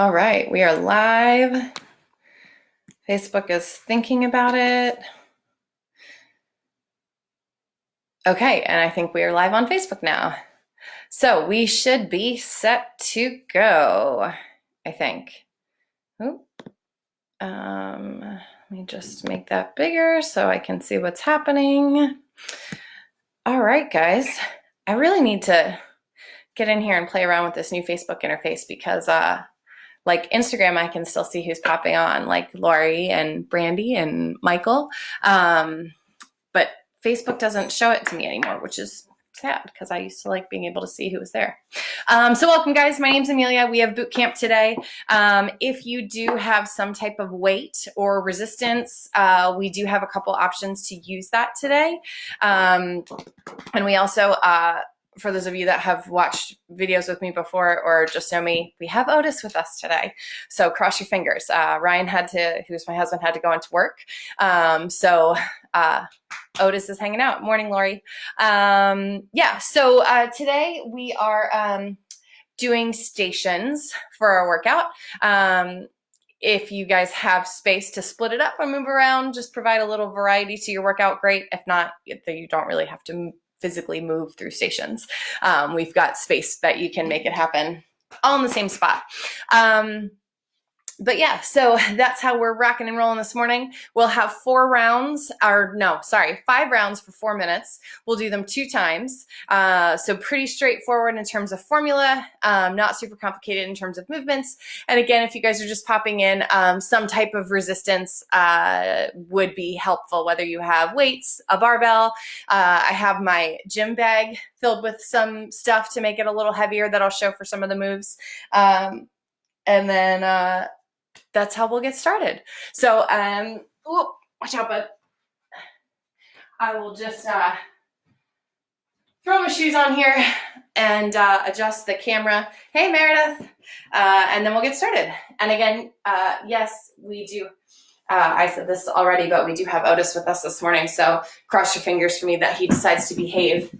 All right, we are live. Facebook is thinking about it. Okay, and I think we are live on Facebook now. So we should be set to go, I think. Oop. Let me just make that bigger so I can see what's happening. All right, guys. I really need to get in here and play around with this new Facebook interface because like Instagram, I can still see who's popping on, like Lori and Brandy and Michael. But Facebook doesn't show it to me anymore, which is sad because I used to like being able to see who was there. So welcome, guys. My name's Amelia. We have boot camp today. If you do have some type of weight or resistance, we do have a couple options to use that today. And we also, for those of you that have watched videos with me before or just know me, we have Otis with us today. So cross your fingers. Ryan who's my husband, had to go into work. So Otis is hanging out. Morning, Lori. So today we are doing stations for our workout. If you guys have space to split it up or move around, just provide a little variety to your workout, great. If not, you don't really have to physically move through stations. We've got space that you can make it happen all in the same spot. But yeah, so that's how we're rocking and rolling this morning. We'll have 5 rounds for 4 minutes. We'll do them 2 times. So pretty straightforward in terms of formula, not super complicated in terms of movements. And again, if you guys are just popping in, some type of resistance would be helpful, whether you have weights, a barbell. I have my gym bag filled with some stuff to make it a little heavier that I'll show for some of the moves. And then that's how we'll get started. So, watch out, bud. I will just throw my shoes on here and adjust the camera. Hey, Meredith. And then we'll get started. And again, yes, we do. I said this already, but we do have Otis with us this morning. So cross your fingers for me that he decides to behave.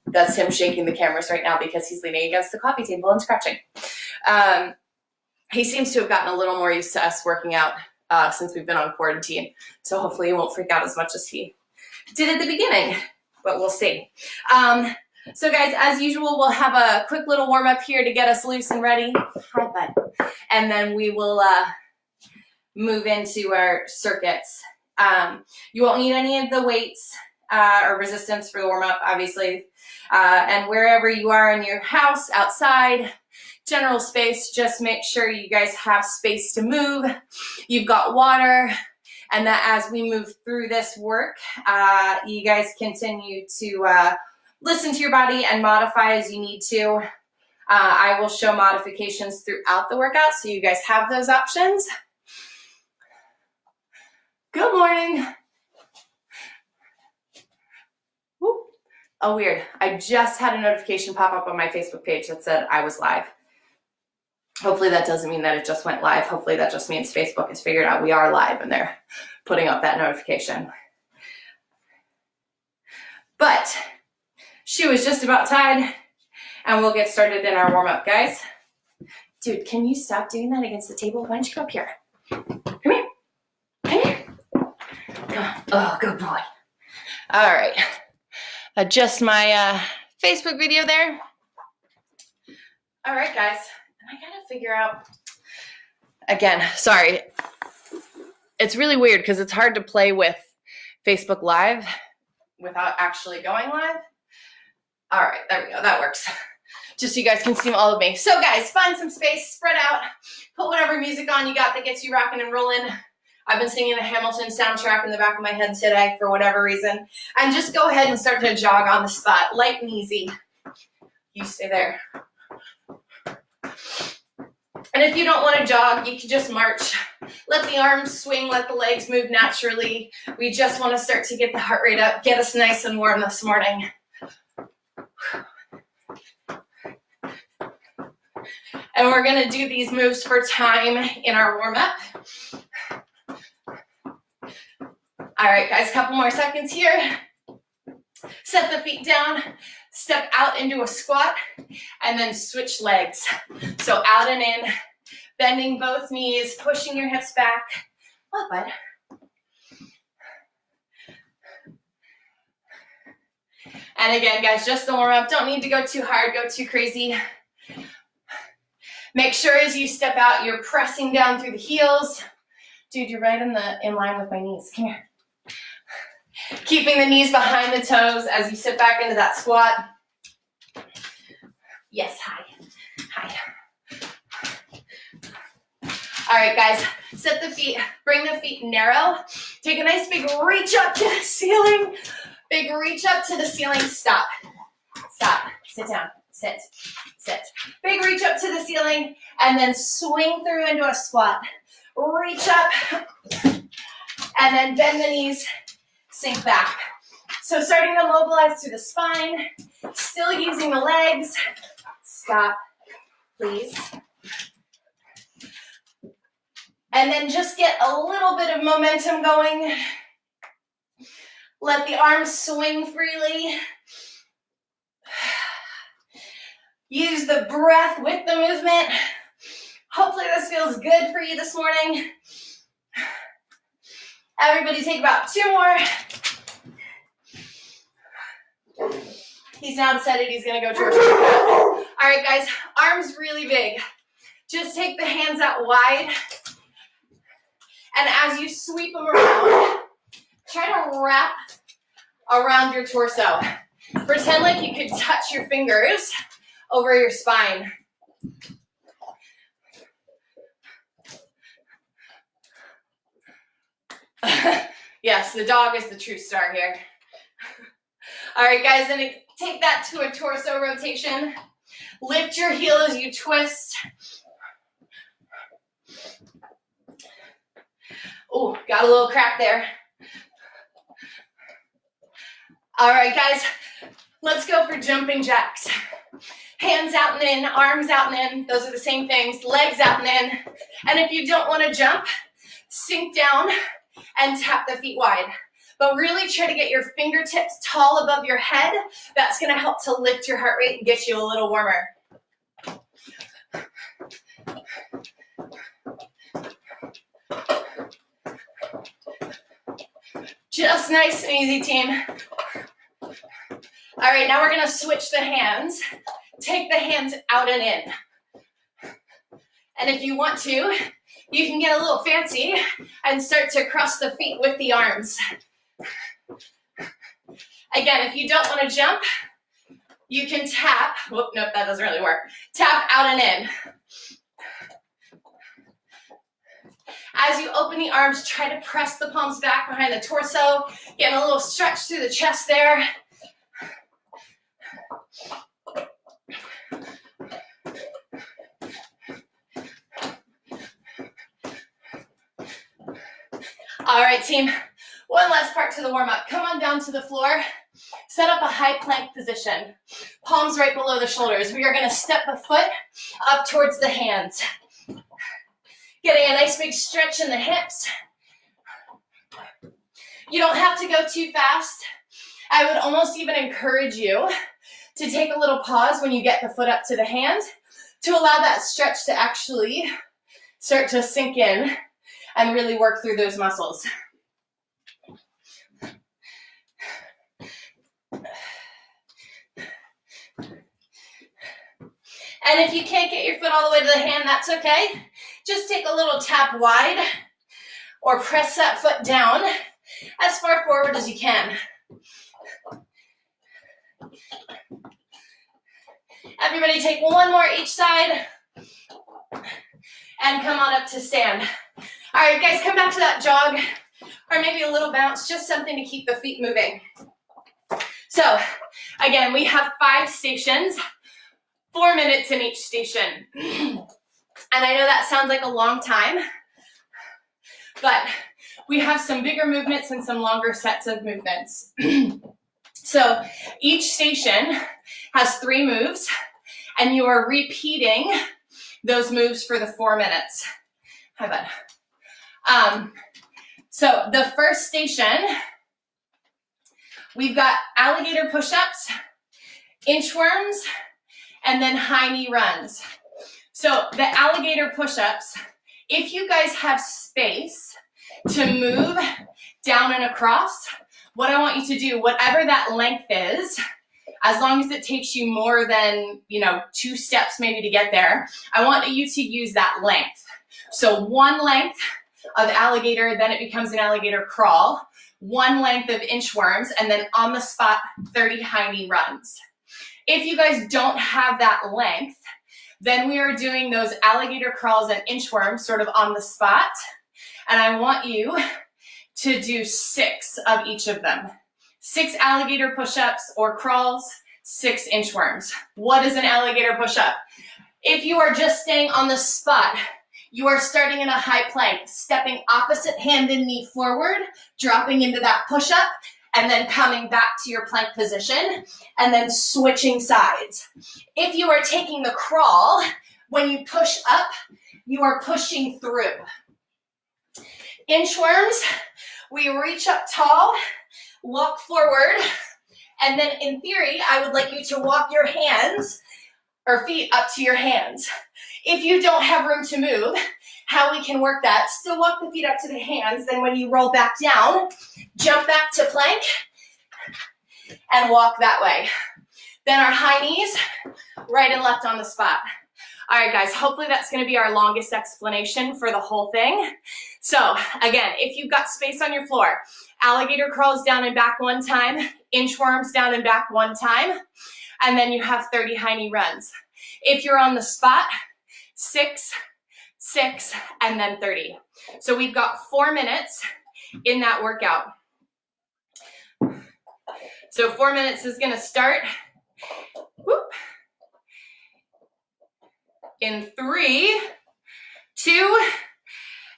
That's him shaking the cameras right now because he's leaning against the coffee table and scratching. He seems to have gotten a little more used to us working out since we've been on quarantine. So hopefully he won't freak out as much as he did at the beginning, but we'll see. So guys, as usual, we'll have a quick little warm up here to get us loose and ready. Hi, bud. And then we will move into our circuits. You won't need any of the weights or resistance for the warm up, obviously. And wherever you are in your house, outside, general space, just make sure you guys have space to move. You've got water, and that as we move through this work, you guys continue to listen to your body and modify as you need to. I will show modifications throughout the workout, so you guys have those options. Good morning. Whoop. Oh, weird. I just had a notification pop up on my Facebook page that said I was live. Hopefully that doesn't mean that it just went live. Hopefully that just means Facebook has figured out we are live and they're putting up that notification. But shoe is just about tied and we'll get started in our warm-up, guys. Dude, can you stop doing that against the table? Why don't you come up here? Come here. Come here. Come on. Oh, good boy. All right. Adjust my Facebook video there. All right, guys. I gotta figure out, again, sorry. It's really weird because it's hard to play with Facebook Live without actually going live. All right, there we go, that works. Just so you guys can see all of me. So guys, find some space, spread out, put whatever music on you got that gets you rocking and rolling. I've been singing a Hamilton soundtrack in the back of my head today for whatever reason. And just go ahead and start to jog on the spot, light and easy. You stay there. And if you don't want to jog, you can just march. Let the arms swing, let the legs move naturally. We just want to start to get the heart rate up, get us nice and warm this morning. And we're going to do these moves for time in our warm-up. All right, guys, a couple more seconds here. Set the feet down, step out into a squat, and then switch legs. So out and in, Bending both knees, pushing your hips back. Oh, bud. And again, guys, just the warm up. Don't need to go too hard, go too crazy. Make sure as you step out, you're pressing down through the heels. Dude, you're right in line with my knees. Come here. Keeping the knees behind the toes as you sit back into that squat. Yes, hi. Hi. All right, guys, set the feet, bring the feet narrow. Take a nice big reach up to the ceiling. Big reach up to the ceiling. Stop. Stop. Sit down. Sit. Sit. Big reach up to the ceiling, and then swing through into a squat. Reach up, and then bend the knees, sink back. So starting to mobilize through the spine, still using the legs. Stop, please. And then just get a little bit of momentum going. Let the arms swing freely. Use the breath with the movement. Hopefully this feels good for you this morning. Everybody take about 2 more. He's now decided he's gonna go towards the back. All right, guys, arms really big. Just take the hands out wide. And as you sweep them around, try to wrap around your torso. Pretend like you could touch your fingers over your spine. Yes, the dog is the true star here. All right, guys, then take that to a torso rotation. Lift your heel as you twist. Oh, got a little crack there. All right, guys, let's go for jumping jacks. Hands out and in, arms out and in. Those are the same things. Legs out and in. And if you don't want to jump, sink down and tap the feet wide. But really try to get your fingertips tall above your head. That's going to help to lift your heart rate and get you a little warmer. Just nice and easy, team. All right, now we're going to switch the hands. Take the hands out and in. And if you want to, you can get a little fancy and start to cross the feet with the arms. Again, if you don't want to jump, you can tap. Whoop, nope, that doesn't really work. Tap out and in. As you open the arms, try to press the palms back behind the torso. Getting a little stretch through the chest there. All right, team. One last part to the warm-up. Come on down to the floor. Set up a high plank position. Palms right below the shoulders. We are going to step the foot up towards the hands. Getting a nice big stretch in the hips. You don't have to go too fast. I would almost even encourage you to take a little pause when you get the foot up to the hand to allow that stretch to actually start to sink in and really work through those muscles. And if you can't get your foot all the way to the hand, that's okay. Just take a little tap wide or press that foot down as far forward as you can. Everybody take one more each side and come on up to stand. All right, guys, come back to that jog or maybe a little bounce, just something to keep the feet moving. So again, we have 5 stations, 4 minutes in each station. And I know that sounds like a long time, but we have some bigger movements and some longer sets of movements. So each station has 3 moves, and you are repeating those moves for the 4 minutes. Hi, bud. So the first station, we've got alligator push-ups, inchworms, and then high knee runs. So the alligator push-ups, if you guys have space to move down and across, what I want you to do, whatever that length is, as long as it takes you more than, 2 steps maybe to get there, I want you to use that length. So one length of alligator, then it becomes an alligator crawl, one length of inchworms, and then on the spot, 30 high knee runs. If you guys don't have that length, then we are doing those alligator crawls and inchworms sort of on the spot. And I want you to do 6 of each of them. 6 alligator push-ups or crawls, 6 inchworms. What is an alligator push-up? If you are just staying on the spot, you are starting in a high plank, stepping opposite hand and knee forward, dropping into that push-up, and then coming back to your plank position, and then switching sides. If you are taking the crawl, when you push up, you are pushing through. Inchworms, we reach up tall, walk forward, and then in theory, I would like you to walk your hands or feet up to your hands. If you don't have room to move, how we can work that, still walk the feet up to the hands, then when you roll back down, jump back to plank and walk that way. Then our high knees, right and left on the spot. All right, guys, hopefully that's gonna be our longest explanation for the whole thing. So again, if you've got space on your floor, alligator crawls down and back one time, inchworms down and back one time, and then you have 30 high knee runs. If you're on the spot, 6, 6, and then 30. So we've got 4 minutes in that workout. So 4 minutes is gonna start, whoop, in 3, 2,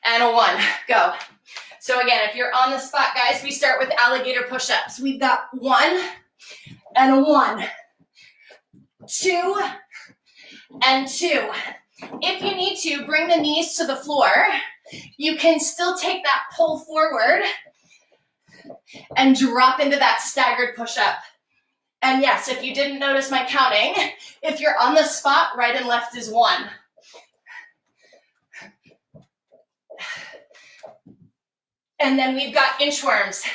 and 1, go. So again, if you're on the spot, guys, we start with alligator push-ups. We've got 1, and 1, 2, and 2. If you need to, bring the knees to the floor. You can still take that pull forward and drop into that staggered push-up. And yes, if you didn't notice my counting, if you're on the spot, right and left is 1. And then we've got inchworms.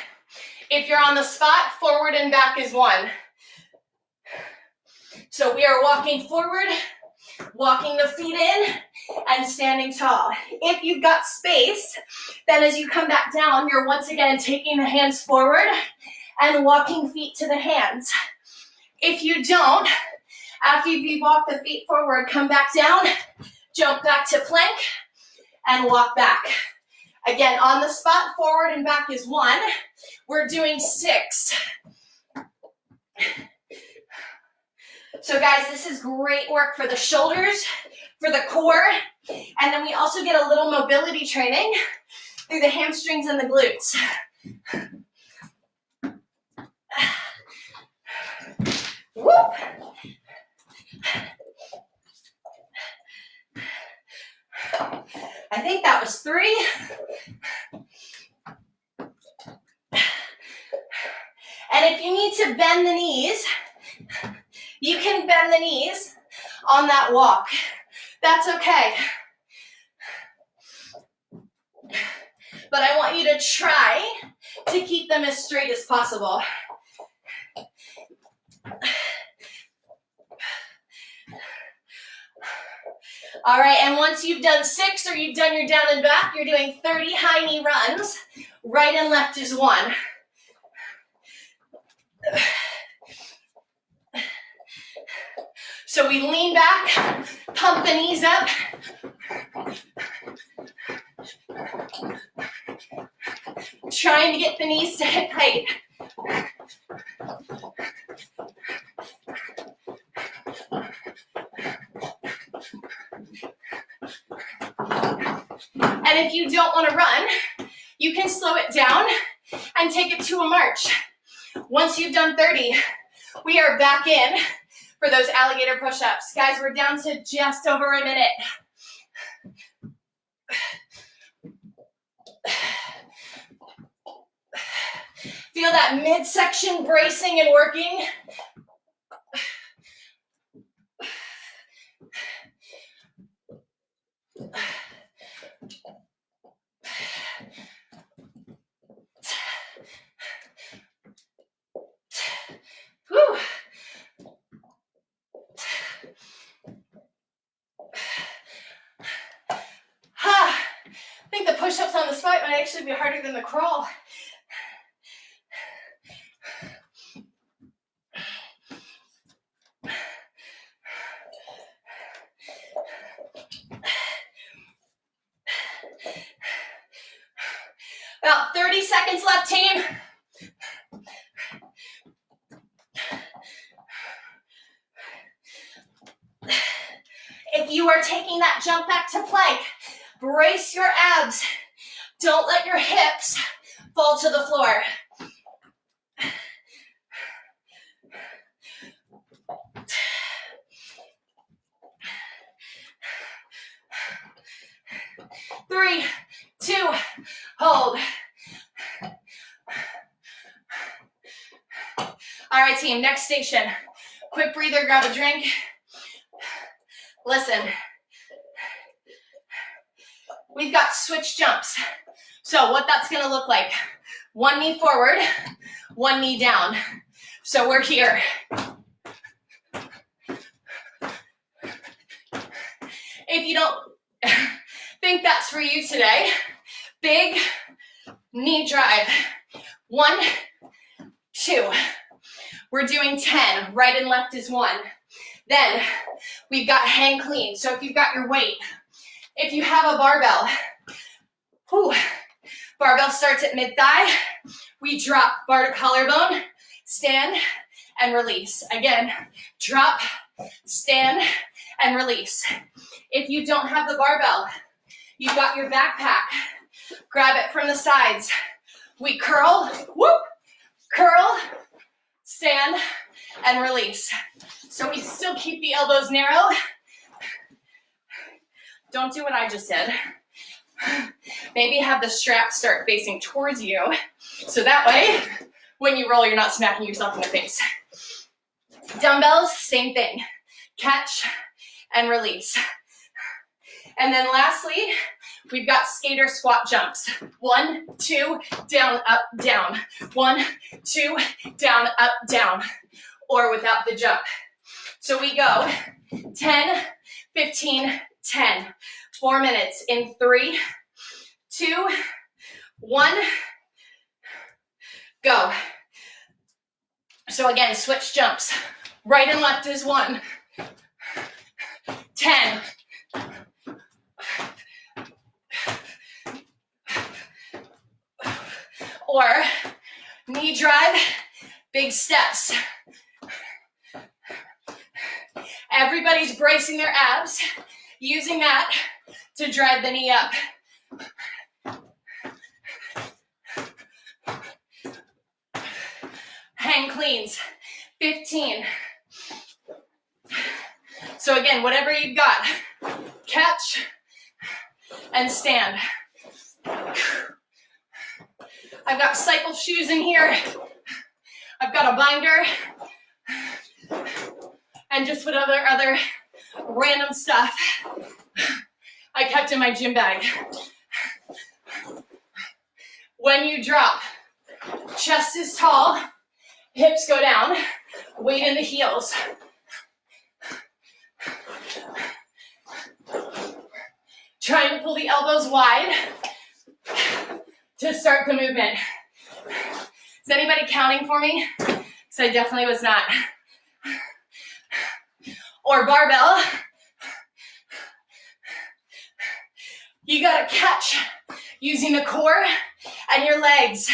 If you're on the spot, forward and back is 1. So we are walking forward, walking the feet in, and standing tall. If you've got space, then as you come back down, you're once again taking the hands forward and walking feet to the hands. If you don't, after you've walked the feet forward, come back down, jump back to plank, and walk back. Again, on the spot, forward and back is 1. We're doing 6. So guys, this is great work for the shoulders, for the core, and then we also get a little mobility training through the hamstrings and the glutes. Whoop. I think that was 3. And if you need to bend the knees, you can bend the knees on that walk. That's okay. But I want you to try to keep them as straight as possible. All right, and once you've done 6 or you've done your down and back, you're doing 30 high knee runs. Right and left is 1. So we lean back, pump the knees up. Trying to get the knees to hip height. And if you don't want to run, you can slow it down and take it to a march. Once you've done 30, we are back in for those alligator push-ups. Guys, we're down to just over a minute. Feel that midsection bracing and working. push-ups on the spot might actually be harder than the crawl. About 30 seconds left, team. If you are taking that jump back to plank, brace your abs. Don't let your hips fall to the floor. Three, two, hold. All right, team, next station. Quick breather, grab a drink. Listen, we've got switch jumps. So what that's gonna look like, one knee forward, one knee down. So we're here. If you don't think that's for you today, big knee drive. 1, 2. We're doing 10. Right and left is 1. Then we've got hang clean. So if you've got your weight, if you have a barbell, barbell starts at mid-thigh. We drop bar to collarbone, stand, and release. Again, drop, stand, and release. If you don't have the barbell, you've got your backpack. Grab it from the sides. We curl, curl, stand, and release. So we still keep the elbows narrow. Don't do what I just did. Maybe have the strap start facing towards you, so that way, when you roll, you're not smacking yourself in the face. Dumbbells, same thing. Catch and release. And then lastly, we've got skater squat jumps. 1, 2, down, up, down. 1, 2, down, up, down. Or without the jump. So we go 10, 15, 10. 4 minutes in 3, 2, 1, go. So again, switch jumps. Right and left is 1. 10. Or knee drive, big steps. Everybody's bracing their abs, using that to drive the knee up. Hang cleans, 15. So again, whatever you've got, catch and stand. I've got cycle shoes in here. I've got a binder. And just whatever other random stuff I kept in my gym bag. When you drop, chest is tall, hips go down, weight in the heels. Trying to pull the elbows wide to start the movement. Is anybody counting for me? Because I definitely was not. Or barbell. You gotta catch using the core and your legs.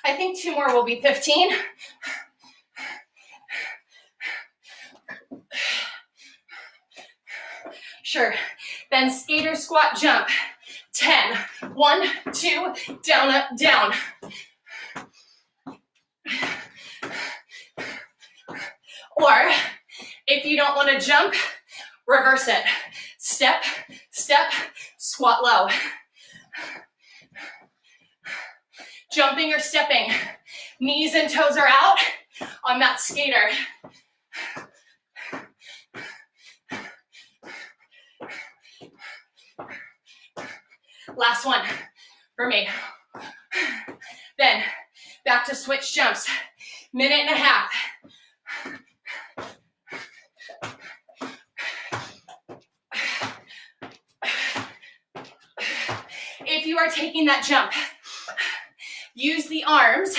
I think 2 more will be 15. Sure. Then skater squat jump. 10. 1, 2, down, up, down. Or if you don't want to jump, reverse it. Step, step, squat low. Jumping or stepping. Knees and toes are out on that skater. Last one for me. Then back to switch jumps. 1.5 minutes. you are taking that jump, use the arms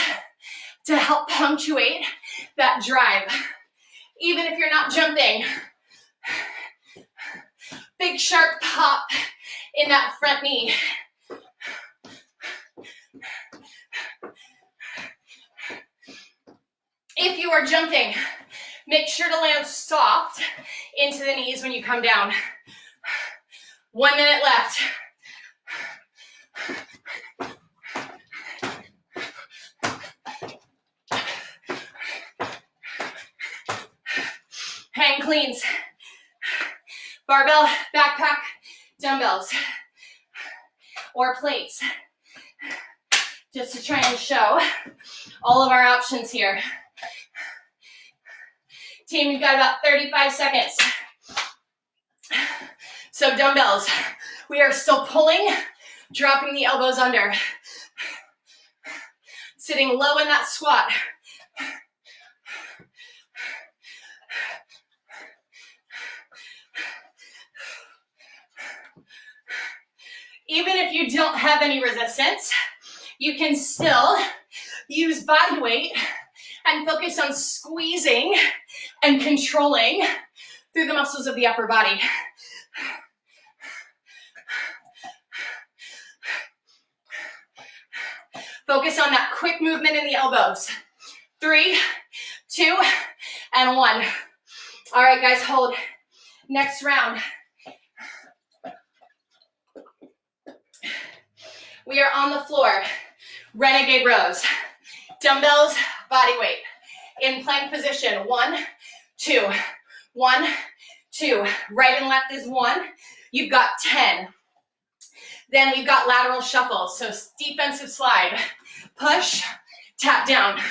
to help punctuate that drive. Even if you're not jumping, big sharp pop in that front knee. If you are jumping, make sure to land soft into the knees when you come down. 1 minute left. Hang cleans. Barbell, backpack, dumbbells, or plates. Just to try and show all of our options here. Team, you've got about 35 seconds. So dumbbells, we are still pulling, dropping the elbows under. Sitting low in that squat. Even if you don't have any resistance, you can still use body weight and focus on squeezing and controlling through the muscles of the upper body. Focus on that quick movement in the elbows. 3, 2, and 1. All right, guys, hold. Next round. We are on the floor. Renegade rows. Dumbbells, body weight. In plank position. 1, 2, 1, 2. Right and left is 1. You've got 10. Then we've got lateral shuffle. So defensive slide. Push, tap down.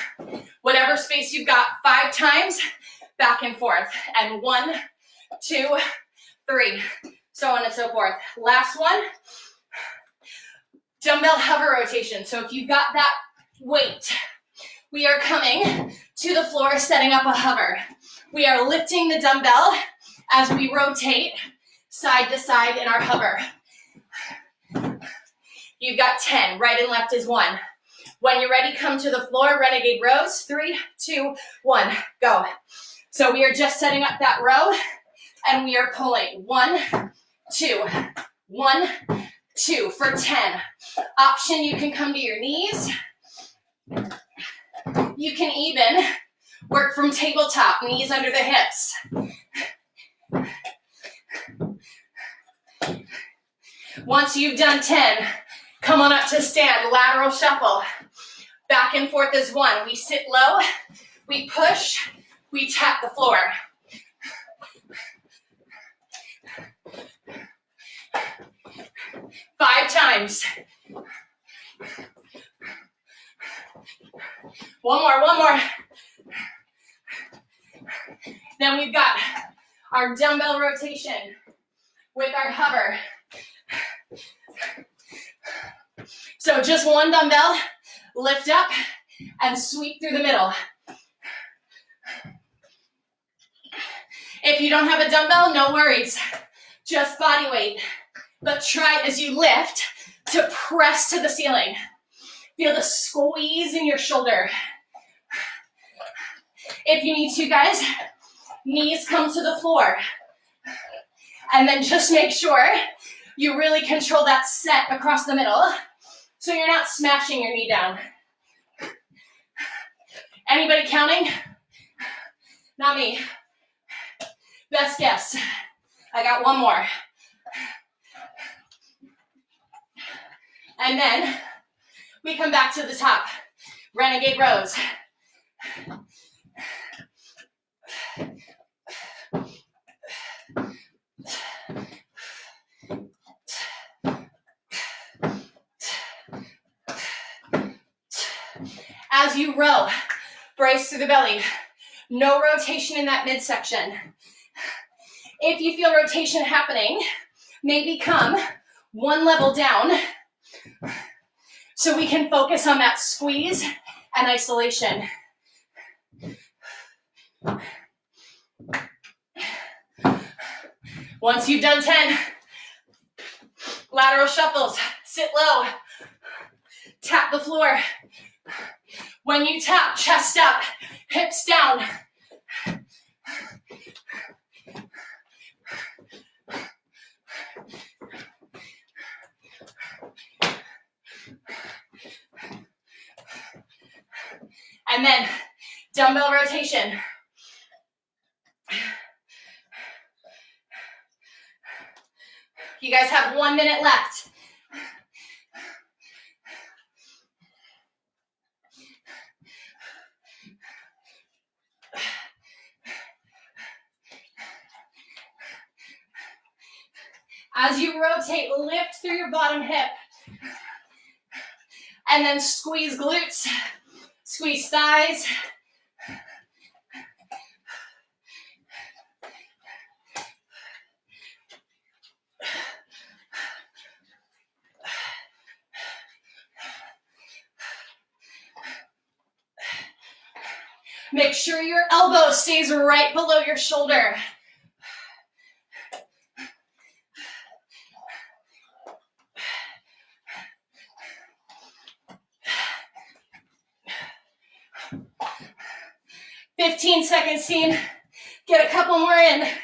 Whatever space you've got, 5 times, back and forth. And 1, 2, 3, so on and so forth. Last one, dumbbell hover rotation. So if you've got that weight, we are coming to the floor, setting up a hover. We are lifting the dumbbell as we rotate side to side in our hover. You've got 10, right and left is 1. When you're ready, come to the floor, renegade rows. 3, 2, 1, go. So we are just setting up that row, and we are pulling. 1, 2, 1, 2 for 10. Option, you can come to your knees. You can even work from tabletop, knees under the hips. Once you've done 10, come on up to stand, lateral shuffle. Back and forth is 1. We sit low, we push, we tap the floor. Five times. One more. Then we've got our dumbbell rotation with our hover. So just one dumbbell, lift up and sweep through the middle. If you don't have a dumbbell, no worries. Just body weight. But try as you lift to press to the ceiling. Feel the squeeze in your shoulder. If you need to, guys, knees come to the floor. And then just make sure you really control that set across the middle so you're not smashing your knee down. Anybody counting? Not me. Best guess. I got one more. And then we come back to the top. Renegade rows. As you row, brace through the belly. No rotation in that midsection. If you feel rotation happening, maybe come one level down so we can focus on that squeeze and isolation. Once you've done 10, lateral shuffles, Sit low. Tap the floor. When you tap, chest up, hips down. And then dumbbell rotation. You guys have 1 minute left. As you rotate, lift through your bottom hip. And then squeeze glutes, squeeze thighs. Make sure your elbow stays right below your shoulder. "15 seconds, team. Get a couple more in.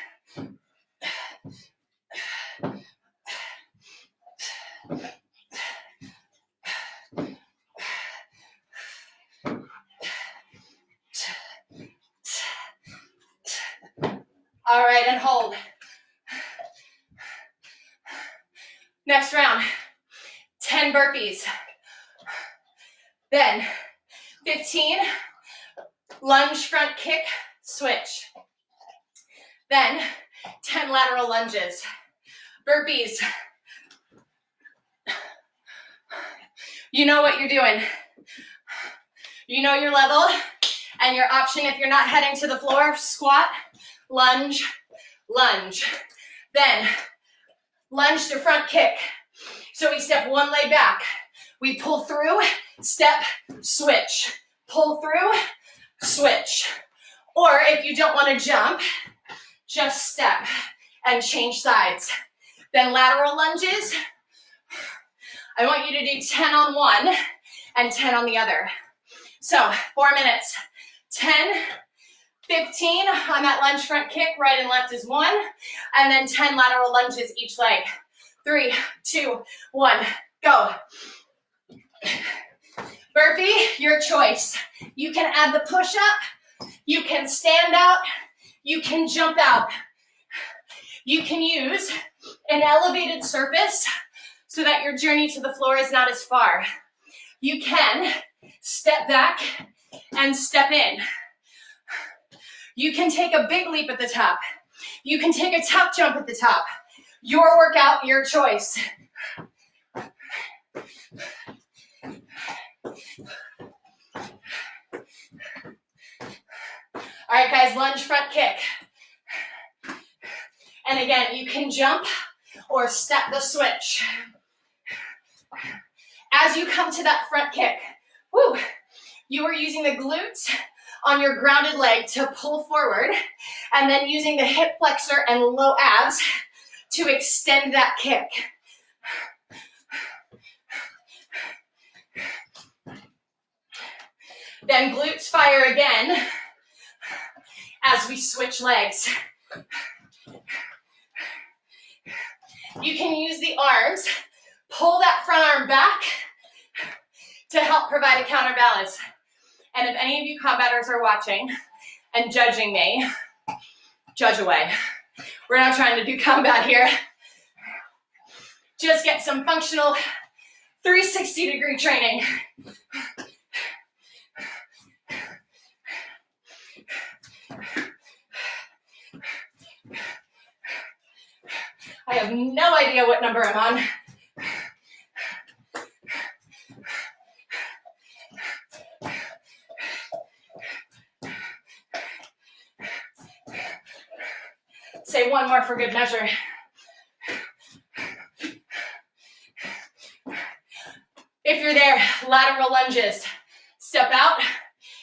All right, and hold. Next round, 10 burpees. Then 15 lunge, front kick, switch. Then 10 lateral lunges. Burpees. You know what you're doing. You know your level and your option if you're not heading to the floor, squat, lunge, lunge. Then lunge to front kick. So we step one leg back. We pull through, step, switch. Pull through, switch. Or if you don't want to jump, just step and change sides. Then lateral lunges. I want you to do 10 on one and 10 on the other. So 4 minutes. 10, 15 on that lunge front kick, right and left is 1, and then 10 lateral lunges each leg. 3, 2, 1, go. Burpee, your choice. You can add the push-up, you can stand out, you can jump out. You can use an elevated surface so that your journey to the floor is not as far. You can step back and step in. You can take a big leap at the top. You can take a top jump at the top. Your workout, your choice. All right, guys, lunge front kick. And again, you can jump or step the switch. As you come to that front kick, woo, you are using the glutes on your grounded leg to pull forward, and then using the hip flexor and low abs to extend that kick. Then glutes fire again as we switch legs. You can use the arms, pull that front arm back to help provide a counterbalance. And if any of you combaters are watching and judging me, judge away. We're not trying to do combat here. Just get some functional 360-degree training. I have no idea what number I'm on. Say one more for good measure. If you're there, lateral lunges. Step out,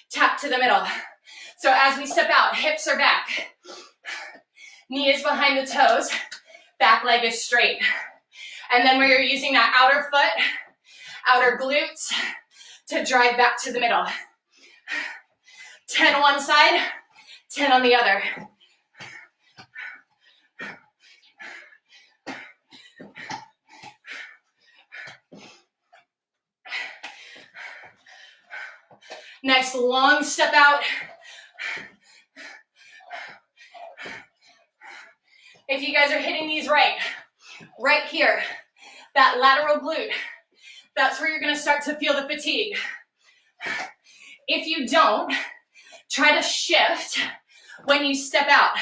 tap to the middle. So as we step out, hips are back. Knee is behind the toes, back leg is straight. And then we are using that outer foot, outer glutes to drive back to the middle. 10 one side, 10 on the other. Next, long step out. If you guys are hitting these right here, that lateral glute, that's where you're gonna start to feel the fatigue. If you don't, try to shift when you step out.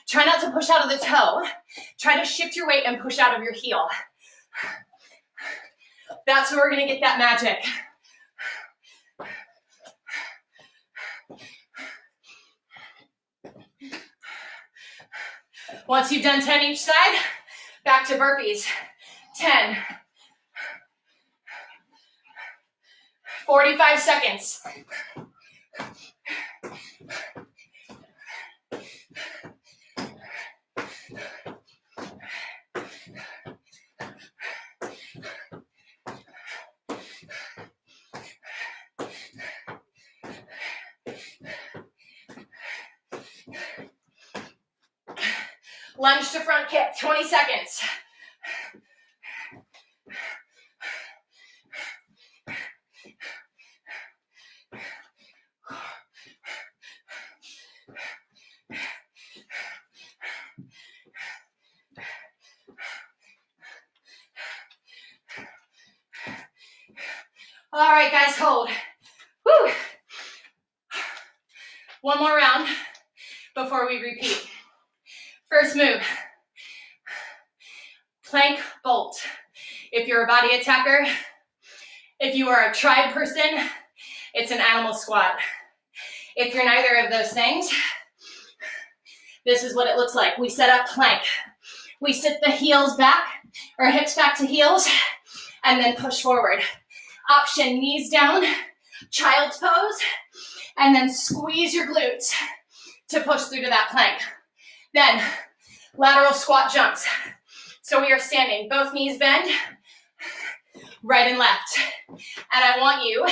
Try not to push out of the toe. Try to shift your weight and push out of your heel. That's where we're gonna get that magic. Once you've done 10 each side, back to burpees. 10. 45 seconds. Lunge to front kick, 20 seconds. All right, guys, hold. Woo. One more round before we repeat. First move, plank bolt. If you're a body attacker, if you are a tribe person, it's an animal squat. If you're neither of those things, this is what it looks like. We set up plank. We sit the heels back, or hips back to heels, and then push forward. Option, knees down, child's pose, and then squeeze your glutes to push through to that plank. Then, lateral squat jumps. So we are standing, both knees bend, right and left. And I want you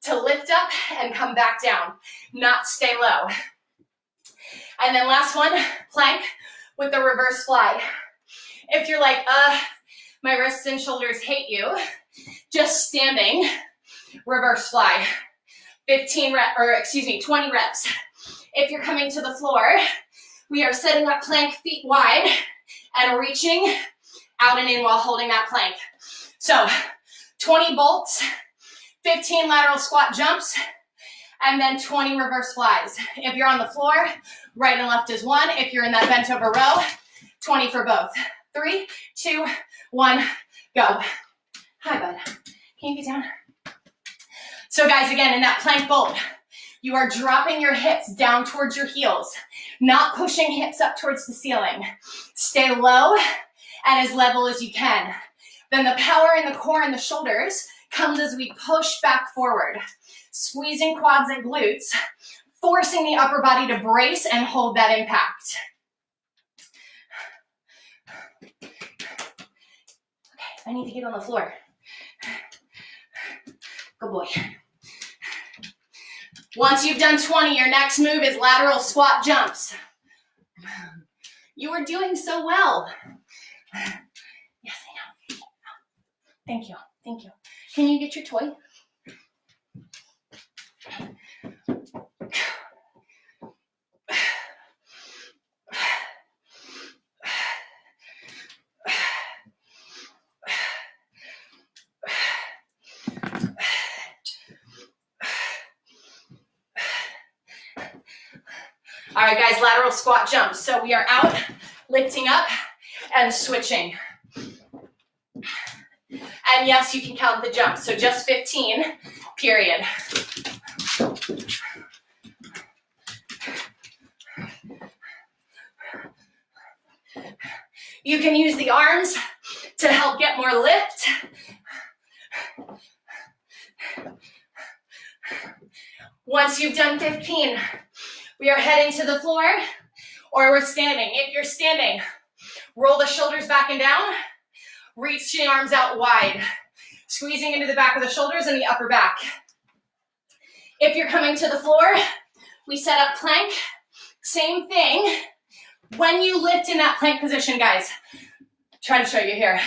to lift up and come back down, not stay low. And then last one, plank with the reverse fly. If you're like, my wrists and shoulders hate you, just standing, reverse fly. 20 reps. If you're coming to the floor, we are setting up plank, feet wide, and reaching out and in while holding that plank. So 20 bolts, 15 lateral squat jumps, and then 20 reverse flies. If you're on the floor, right and left is 1. If you're in that bent over row, 20 for both. 3, 2, 1, go. Hi, bud. Can you get down? So guys, again, in that plank bolt, you are dropping your hips down towards your heels, not pushing hips up towards the ceiling. Stay low and as level as you can. Then the power in the core and the shoulders comes as we push back forward, squeezing quads and glutes, forcing the upper body to brace and hold that impact. Okay, I need to get on the floor. Good boy. Once you've done 20, your next move is lateral squat jumps. You are doing so well. Yes, I know. Thank you. Thank you. Can you get your toy? All right, guys, lateral squat jumps. So we are out, lifting up, and switching. And yes, you can count the jumps. So just 15, period. You can use the arms to help get more lift. Once you've done 15, we are heading to the floor, or we're standing. If you're standing, roll the shoulders back and down, Reach the arms out wide, squeezing into the back of the shoulders and the upper back. If you're coming to the floor, we set up plank. Same thing. When you lift in that plank position, guys, try to show you here.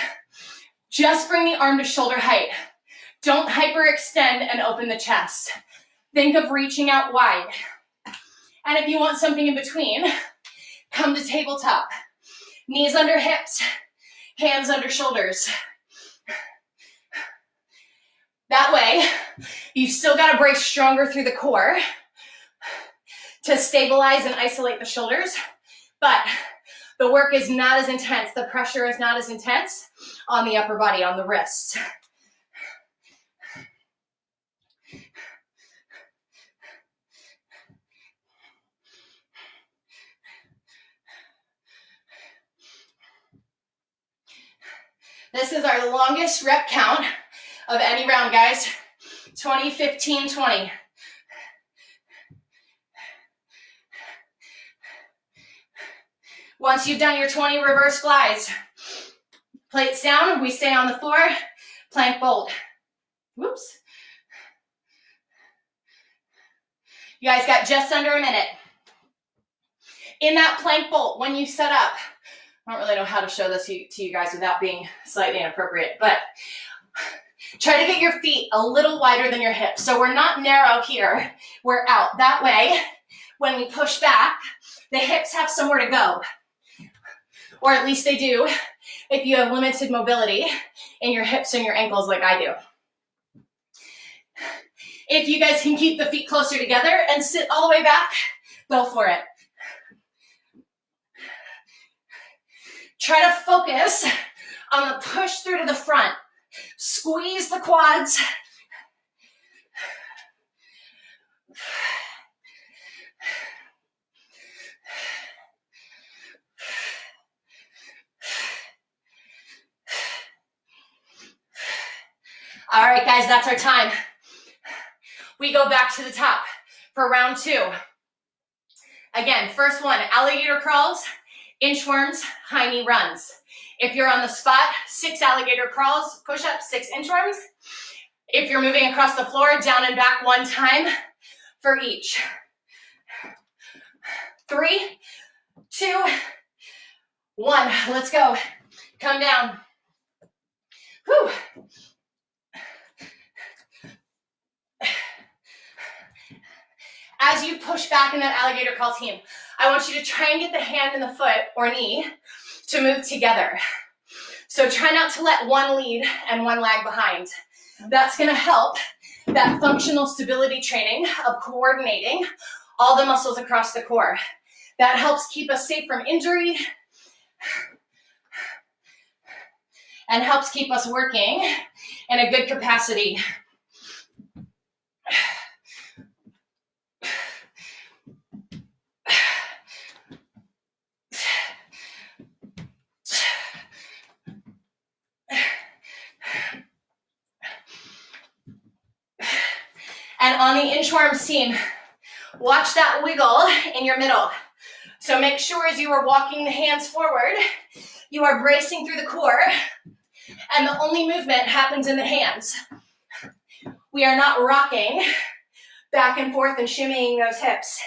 Just bring the arm to shoulder height. Don't hyperextend and open the chest. Think of reaching out wide. And if you want something in between, come to tabletop. Knees under hips, hands under shoulders. That way, you've still got to brace stronger through the core to stabilize and isolate the shoulders, but the work is not as intense. The pressure is not as intense on the upper body, on the wrists. This is our longest rep count of any round, guys. 20, 15, 20. Once you've done your 20 reverse flies, plates down, we stay on the floor, plank bolt. Whoops. You guys got just under a minute. In that plank bolt, when you set up, I don't really know how to show this to you guys without being slightly inappropriate, but try to get your feet a little wider than your hips. So we're not narrow here, we're out. That way, when we push back, the hips have somewhere to go. Or at least they do if you have limited mobility in your hips and your ankles like I do. If you guys can keep the feet closer together and sit all the way back, go for it. Try to focus on the push through to the front. Squeeze the quads. All right, guys, that's our time. We go back to the top for round 2. Again, first one, alligator crawls, inchworms, high knee runs. If you're on the spot, 6 alligator crawls, push-ups, 6 inchworms. If you're moving across the floor, down and back 1 time for each. 3, 2, 1. Let's go. Come down. Whew. As you push back in that alligator crawl team, I want you to try and get the hand and the foot or knee to move together. So try not to let one lead and one lag behind. That's going to help that functional stability training of coordinating all the muscles across the core. That helps keep us safe from injury and helps keep us working in a good capacity. And on the inchworms team, watch that wiggle in your middle. So make sure as you are walking the hands forward, you are bracing through the core, and the only movement happens in the hands. We are not rocking back and forth and shimmying those hips.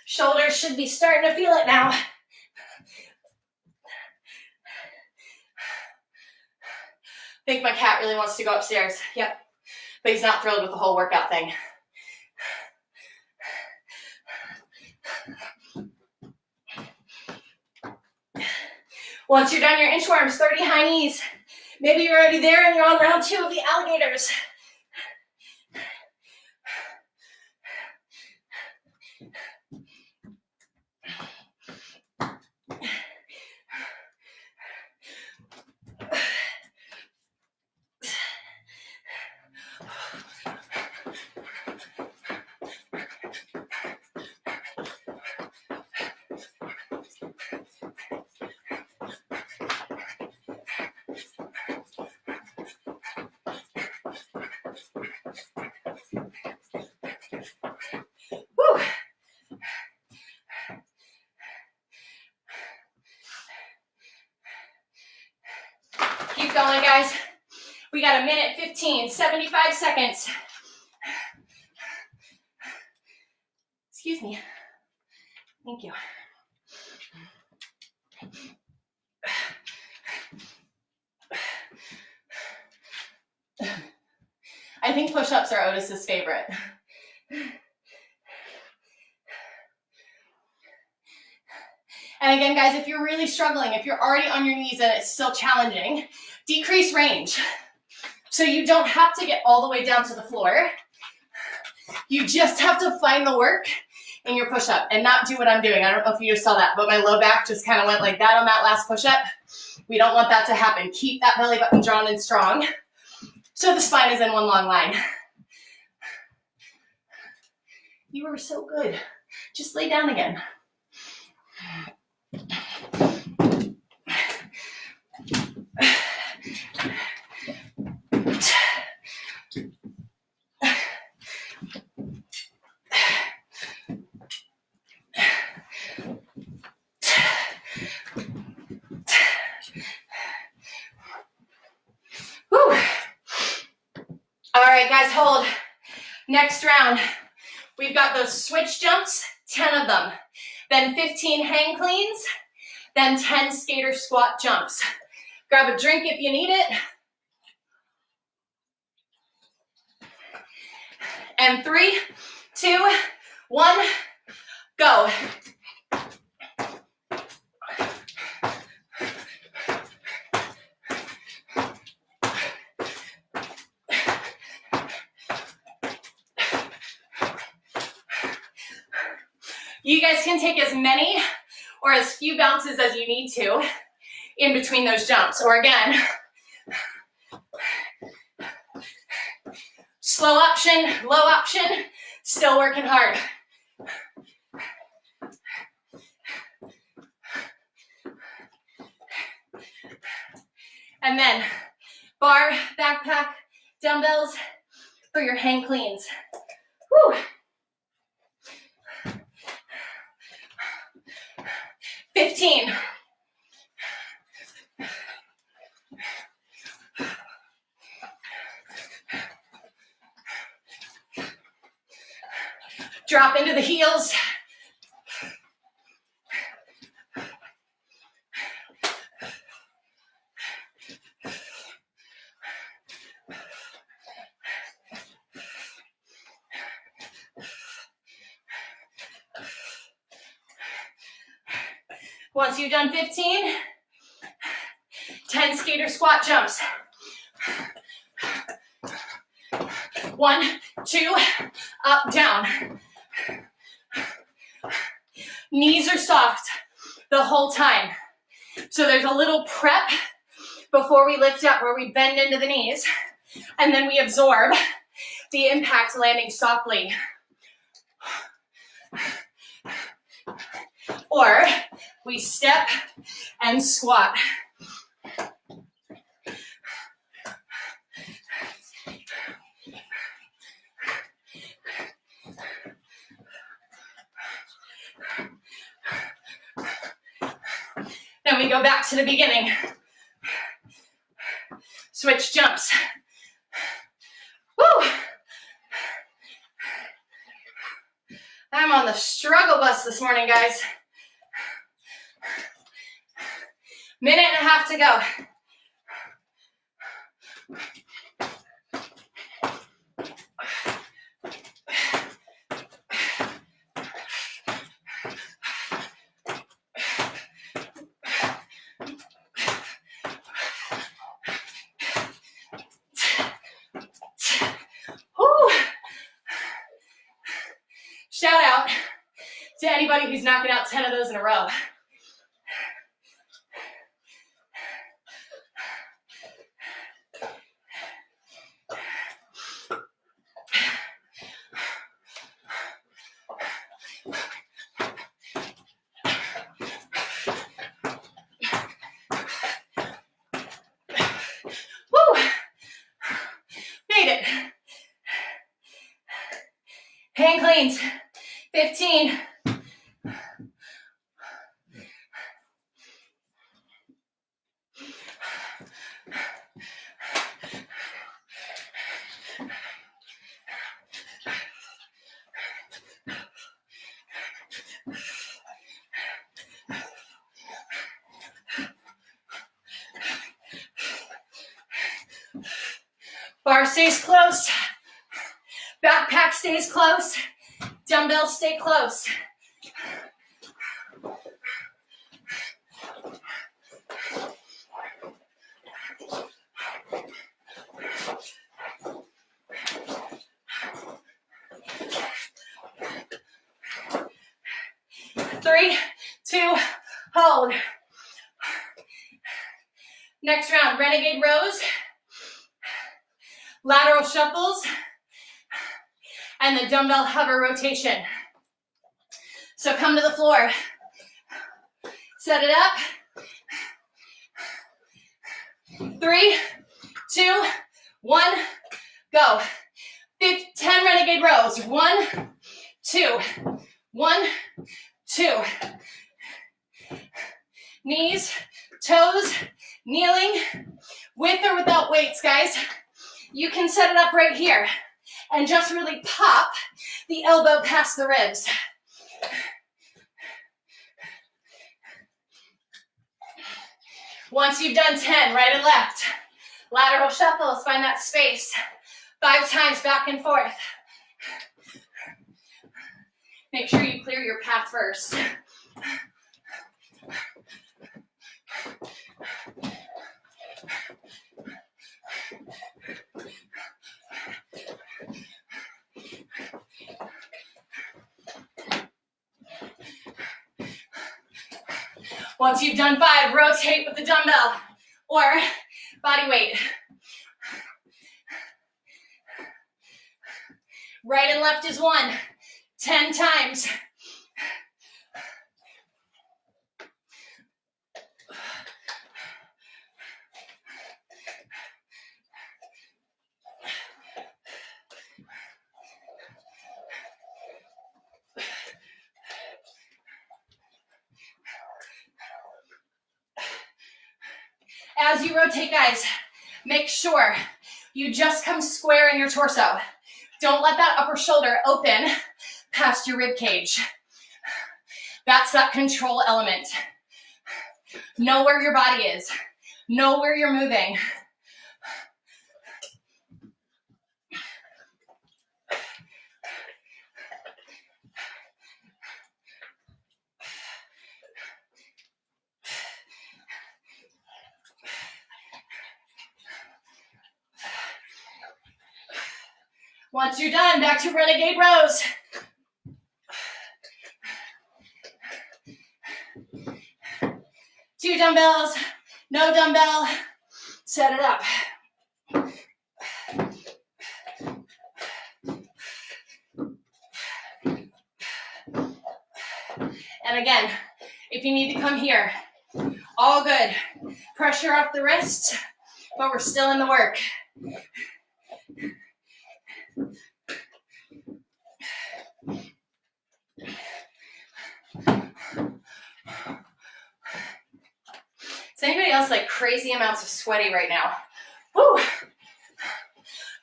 Shoulders should be starting to feel it now. I think my cat really wants to go upstairs. Yep. But he's not thrilled with the whole workout thing. Once you're done your inchworms, 30 high knees. Maybe you're already there and you're on round 2 of the alligators. got a minute 15, 75 seconds. Excuse me. Thank you. I think push-ups are Otis's favorite. And again, guys, if you're really struggling, if you're already on your knees and it's still challenging, decrease range. So you don't have to get all the way down to the floor. You just have to find the work in your push-up and not do what I'm doing. I don't know if you just saw that, but my low back just kind of went like that on that last push-up. We don't want that to happen. Keep that belly button drawn and strong so the spine is in one long line. You were so good. Just lay down again. Whew. All right, guys, hold. Next round, we've got those switch jumps, 10 of them, then 15 hang cleans, then 10 skater squat jumps. Grab a drink if you need it. And 3, 2, 1, go. You guys can take as many or as few bounces as you need to in between those jumps. Or again, slow option, low option, still working hard. And then bar, backpack, dumbbells for your hang cleans. Whew. 15. Drop into the heels. Once you've done 15, 10 skater squat jumps. 1, 2, up, down. Knees are soft the whole time. So there's a little prep before we lift up where we bend into the knees and then we absorb the impact landing softly. Or we step and squat. Then we go back to the beginning. Switch jumps. Woo! I'm on the struggle bus this morning, guys. Minute and a half to go. Woo! Shout out to anybody who's knocking out 10 of those in a row. Woo! Made it. Hang cleans. 15. Bar stays close. Backpack stays close. Dumbbells stay close. Three, two, hold. Next round, renegade rows, lateral shuffles, and the dumbbell hover rotation. So come to the floor, set it up. 3, 2, 1, go. 10 renegade rows. 1, 2, 1, 2. Knees, toes, kneeling, with or without weights, guys. You can set it up right here and just really pop the elbow past the ribs. Once you've done 10, right and left, lateral shuffles, find that space. 5 times back and forth. Make sure you clear your path first. Once you've done 5, rotate with the dumbbell or body weight. Right and left is 1, 10 times. As you rotate, guys, make sure you just come square in your torso. Don't let that upper shoulder open past your rib cage. That's that control element. Know where your body is. Know where you're moving. Once you're done, back to renegade rows. Two dumbbells, no dumbbell, set it up. And again, if you need to come here, all good. Pressure off the wrists, but we're still in the work. Is anybody else like crazy amounts of sweaty right now? Woo!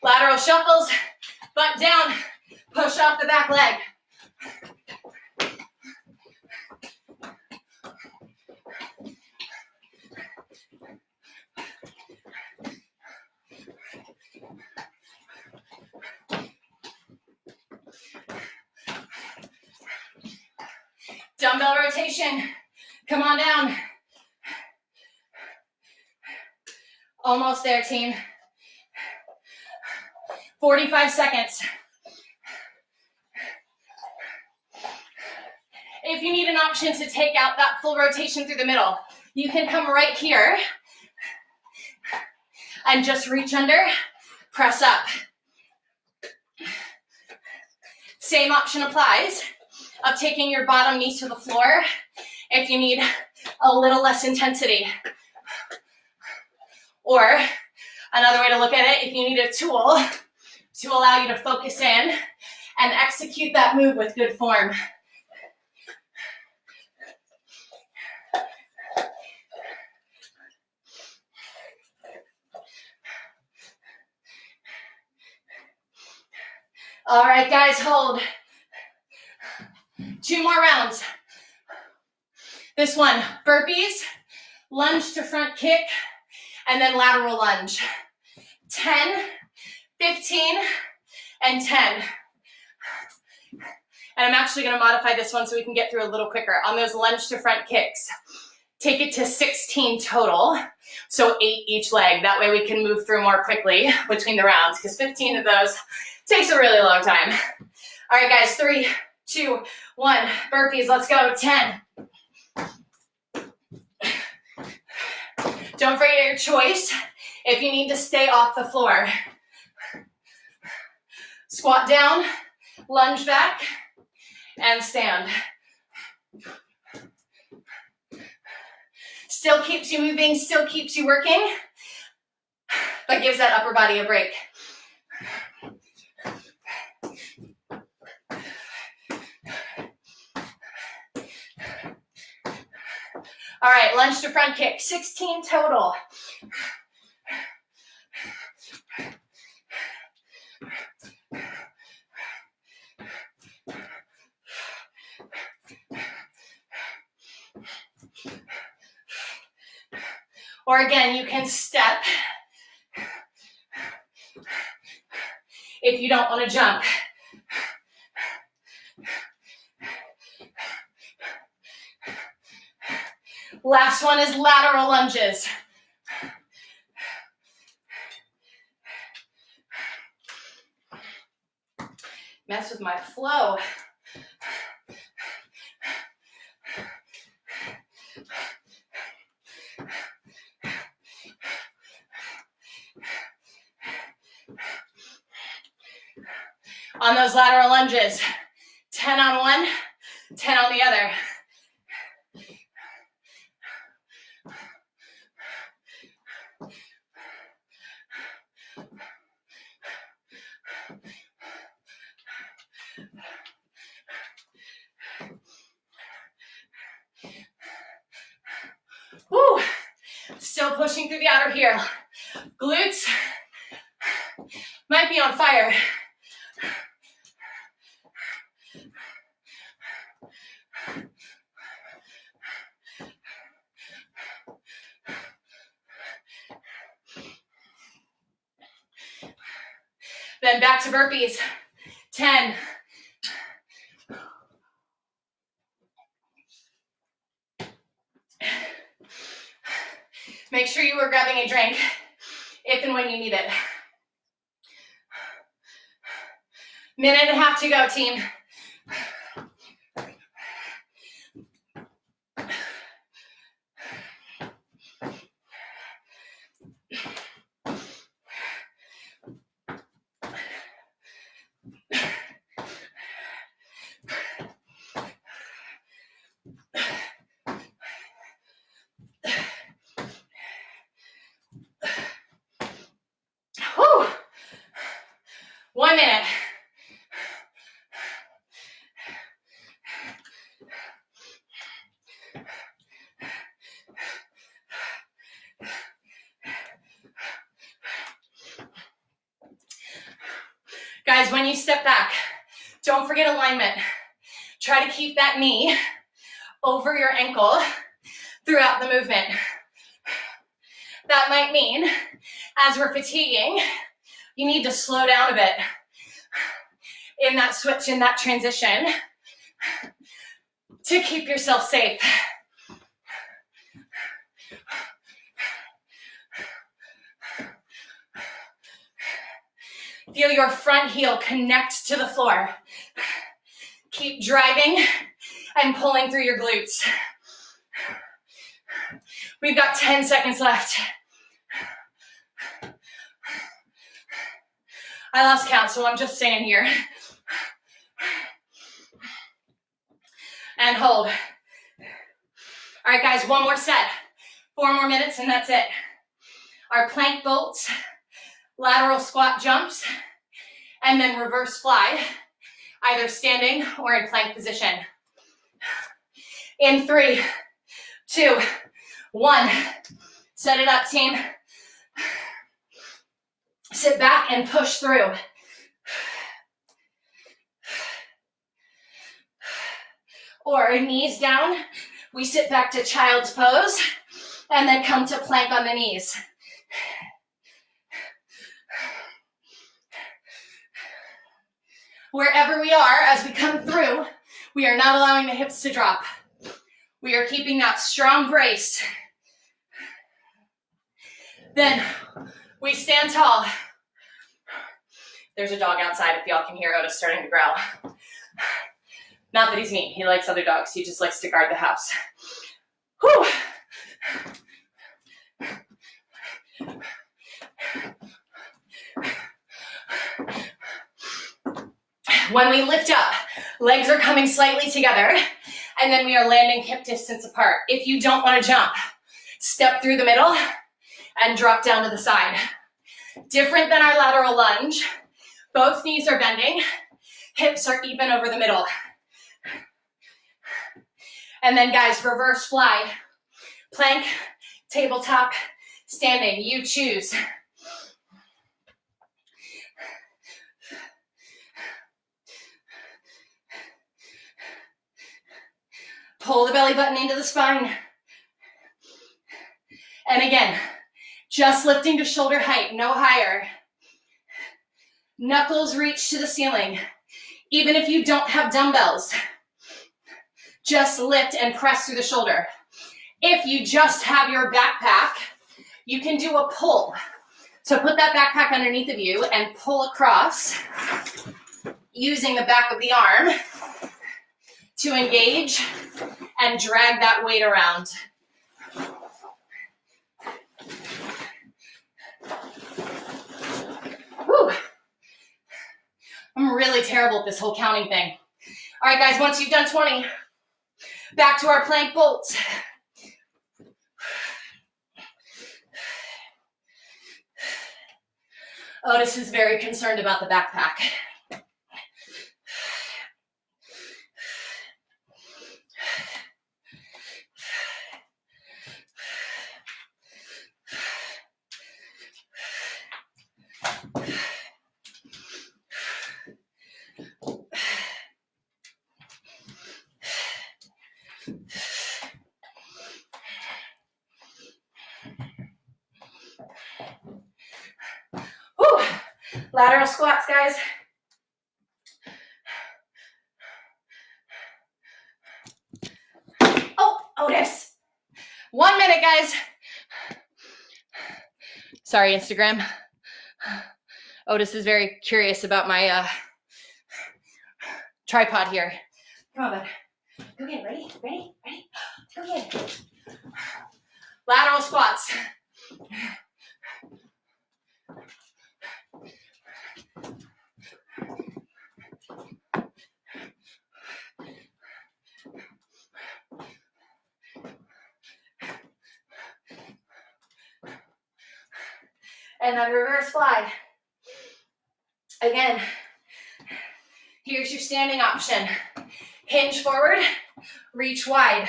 Lateral shuffles, butt down, push off the back leg. Dumbbell rotation, come on down. Almost there, team. 45 seconds. If you need an option to take out that full rotation through the middle, you can come right here and just reach under, press up. Same option applies of taking your bottom knee to the floor if you need a little less intensity. Or another way to look at it, if you need a tool to allow you to focus in and execute that move with good form. All right, guys, hold. 2 more rounds. This one, burpees, lunge to front kick, and then lateral lunge. 10 15 and 10. And I'm actually going to modify this one so we can get through a little quicker. On those lunge to front kicks, take it to 16 total, so 8 each leg. That way we can move through more quickly between the rounds, because 15 of those takes a really long time. All right, guys, 3, 2, 1, burpees, let's go, 10. Don't forget your choice if you need to stay off the floor. Squat down, lunge back, and stand. Still keeps you moving, still keeps you working, but gives that upper body a break. All right, lunge to front kick, 16 total. Or again, you can step if you don't want to jump. Last one is lateral lunges. Mess with my flow. On those lateral lunges, 10 on one, 10 on the other. Woo! Still pushing through the outer heel. Glutes might be on fire. Then back to burpees. 10. Make sure you are grabbing a drink if and when you need it. Minute and a half to go, team. Whew. 1 minute. Guys, when you step back, don't forget alignment. Try to keep that knee over your ankle throughout the movement. That might mean, as we're fatiguing, you need to slow down a bit in that switch, in that transition, to keep yourself safe. Feel your front heel connect to the floor. Keep driving and pulling through your glutes. We've got 10 seconds left. I lost count, so I'm just staying here. And hold. All right, guys, one more set. 4 more minutes, and that's it. Our plank bolts, lateral squat jumps, and then reverse fly, either standing or in plank position. In 3, 2, 1. Set it up, team. Sit back and push through. Or knees down, we sit back to child's pose, and then come to plank on the knees. Wherever we are as we come through, we are not allowing the hips to drop. We are keeping that strong brace. Then we stand tall. There's a dog outside if y'all can hear Otis starting to growl. Not that he's mean, he likes other dogs, he just likes to guard the house. Whew. When we lift up, legs are coming slightly together, and then we are landing hip distance apart. If you don't want to jump, step through the middle and drop down to the side. Different than our lateral lunge, both knees are bending, hips are even over the middle. And then guys, reverse fly, plank, tabletop, standing, you choose. Pull the belly button into the spine. And again, just lifting to shoulder height, no higher. Knuckles reach to the ceiling. Even if you don't have dumbbells, just lift and press through the shoulder. If you just have your backpack, you can do a pull. So put that backpack underneath of you and pull across using the back of the arm to engage and drag that weight around. Whew. I'm really terrible at this whole counting thing. All right, guys, once you've done 20, back to our plank bolts. Otis is very concerned about the backpack. Whew. Lateral squats, guys. Oh, Otis. 1 minute, guys. Sorry, Instagram. Otis is very curious about my tripod here. Come on, bud. Go get it. Ready? Ready? Ready? Go get it. Lateral squats. And then reverse fly. Again, here's your standing option. Hinge forward, reach wide.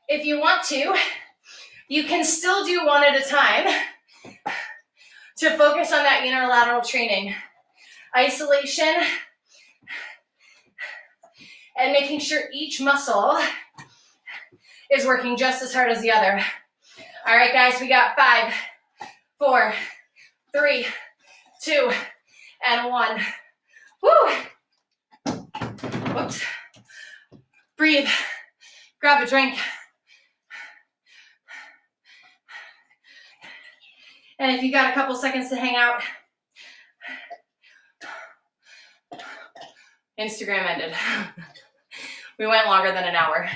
If you want to, you can still do one at a time to focus on that unilateral training. Isolation and making sure each muscle is working just as hard as the other. All right, guys, we got 5, 4, 3, 2, and 1. Woo! Whoops. Breathe. Grab a drink. And if you got a couple seconds to hang out, Instagram ended. We went longer than an hour.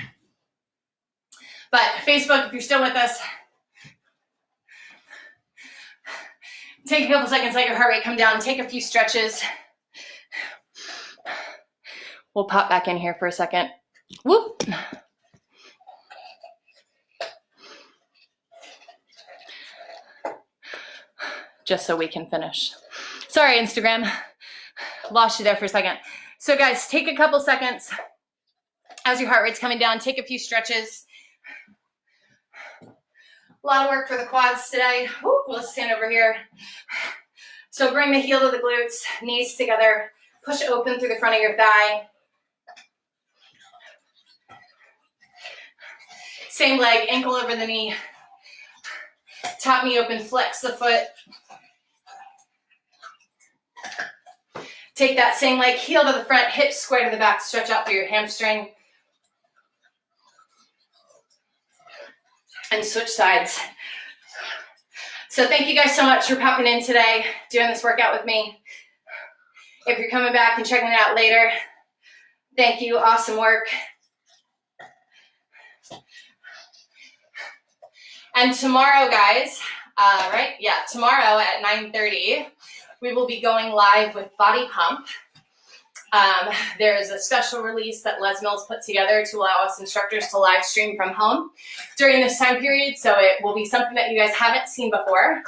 But Facebook, if you're still with us, take a couple seconds, let your heart rate come down, take a few stretches. We'll pop back in here for a second. Whoop. Just so we can finish. Sorry, Instagram. Lost you there for a second. So guys, take a couple seconds as your heart rate's coming down, take a few stretches. A lot of work for the quads today. Woo, let's stand over here. So bring the heel to the glutes, knees together, push open through the front of your thigh. Same leg, ankle over the knee. Top knee open, flex the foot. Take that same leg, heel to the front, hips square to the back, stretch out through your hamstring. And switch sides. So thank you guys so much for popping in today, doing this workout with me. If you're coming back and checking it out later, thank you, awesome work. And tomorrow, guys, tomorrow at 9:30, we will be going live with Body Pump. There is a special release that Les Mills put together to allow us instructors to live stream from home during this time period. So it will be something that you guys haven't seen before,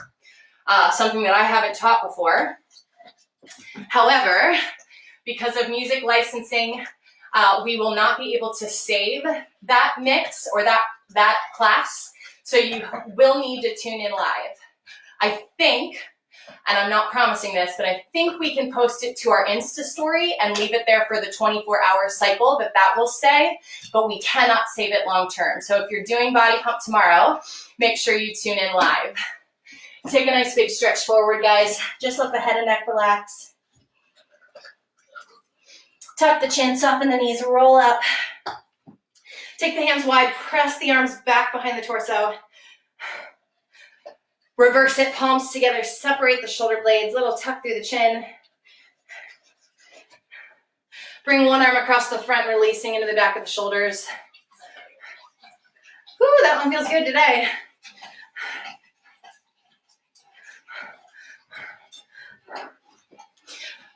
something that I haven't taught before. However, because of music licensing, we will not be able to save that mix or that class. So you will need to tune in live. I think, and I'm not promising this, but I think we can post it to our Insta story and leave it there for the 24-hour cycle that will stay, but we cannot save it long term. So if you're doing Body Pump tomorrow, make sure you tune in live. Take a nice big stretch forward, guys. Just let the head and neck relax. Tuck the chin, soften the knees, roll up. Take the hands wide, press the arms back behind the torso. Reverse it, palms together, separate the shoulder blades, little tuck through the chin. Bring one arm across the front, releasing into the back of the shoulders. Whew, that one feels good today.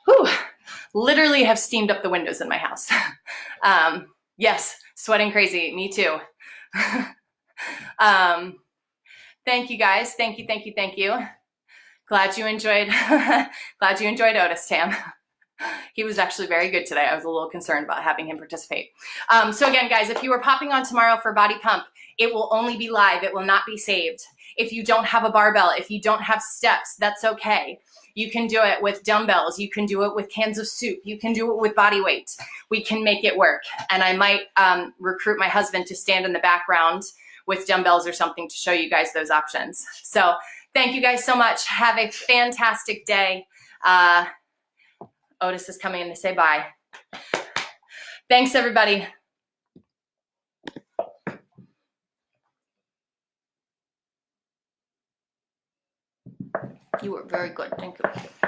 Whew, literally have steamed up the windows in my house. Yes, sweating crazy, me too. Thank you guys, thank you. Glad you enjoyed Otis, Tam. He was actually very good today. I was a little concerned about having him participate. So again, guys, if you are popping on tomorrow for Body Pump, it will only be live. It will not be saved. If you don't have a barbell, if you don't have steps, that's okay. You can do it with dumbbells. You can do it with cans of soup. You can do it with body weight. We can make it work. And I might recruit my husband to stand in the background with dumbbells or something to show you guys those options. So thank you guys so much. Have a fantastic day. Otis is coming in to say bye. Thanks, everybody. You were very good. Thank you.